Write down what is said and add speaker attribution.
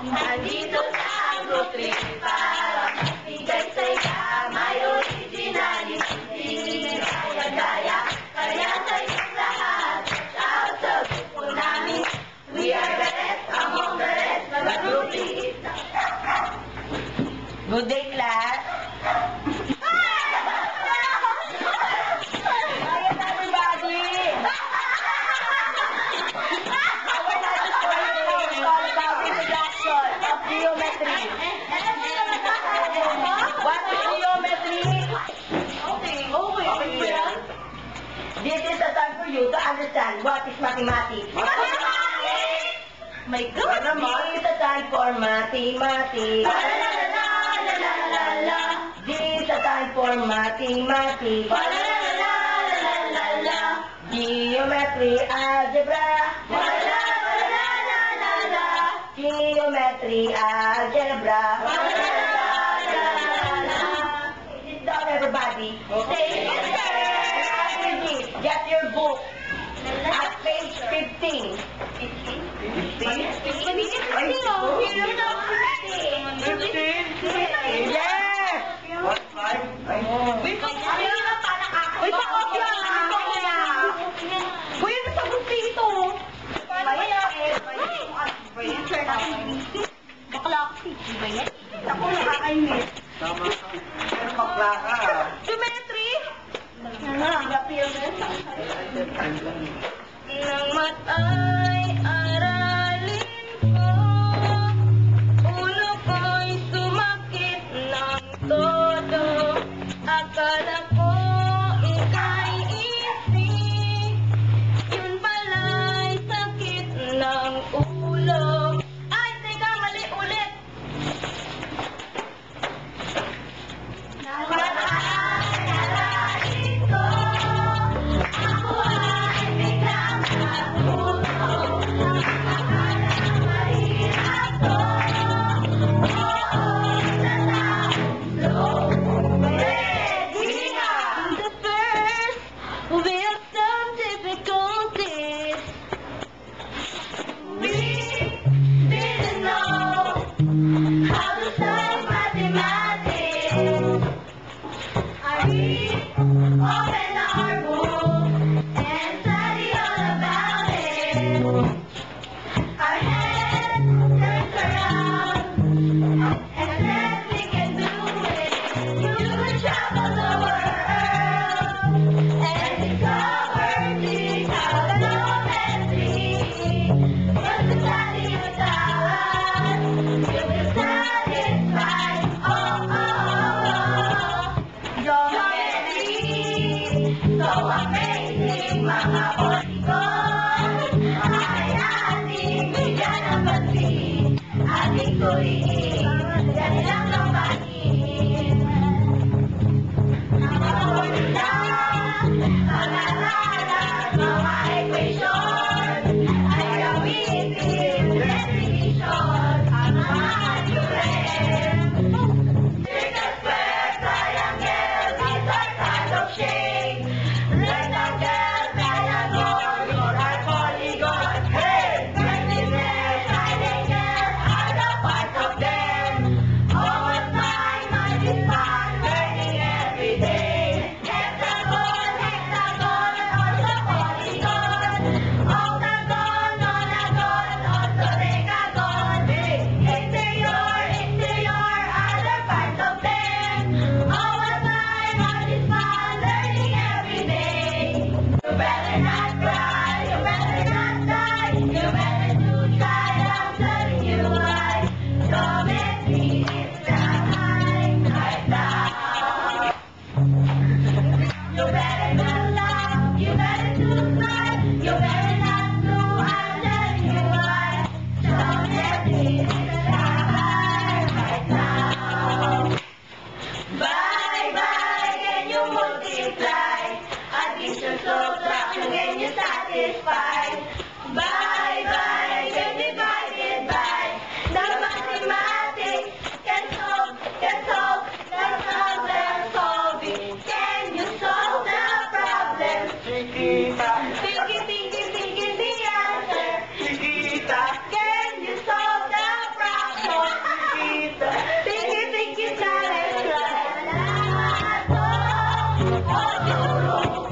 Speaker 1: Nandito sa Brooklyn para magbigay saya. May originality, kaya-gaya, kaya sa inyong lahat. Shout sa grupo namin, we are the best among the rest. Mag-Brooklyn. Good day, class. Geometry. What is geometry? Okay. This is a time for you to understand what is mathematics. My God! This is a time for mathematics. This is a time for mathematics. Geometry, algebra. Geometry, algebra. Sit down, everybody. Get your book at page 15. 15? Yes! Uy, pa-kopya! Kuya, nasa buti ito. Bakla kasi, ba yan? Ako nakakainis.
Speaker 2: Tama ka. Pero bakla ka.
Speaker 1: Geometry? Nang matay aralin ko, ulo ko'y sumakit ng todo. Akala ko ika'y easy, yun pala'y sakit ng ulo. Ay, teka, mali ulit. Aralin ko, ako ay biglang natuto. Akala mahirap to, oo, sa taong slow. Ready na! The first will have some difficulties. We didn't know how to study mathematics. I read, open our book, and study all about it. Our head turns around, and then we can do it. You could travel the world and discover things out of geometry. But to study without, you'll be satisfied. Geometry, so amazing, mga polygon. Ay ating bigyan ng pansin, ating tuliin, yan lang ang panin. Mga formula, pag-aralan, mga equation, ay gamitin, definition, ang mga theorem. Circle, square, triangle, these are kinds of shapes. Rectangle, triangle, these are polygons. Hey! Vertices, triangle are the parts of them. O tulong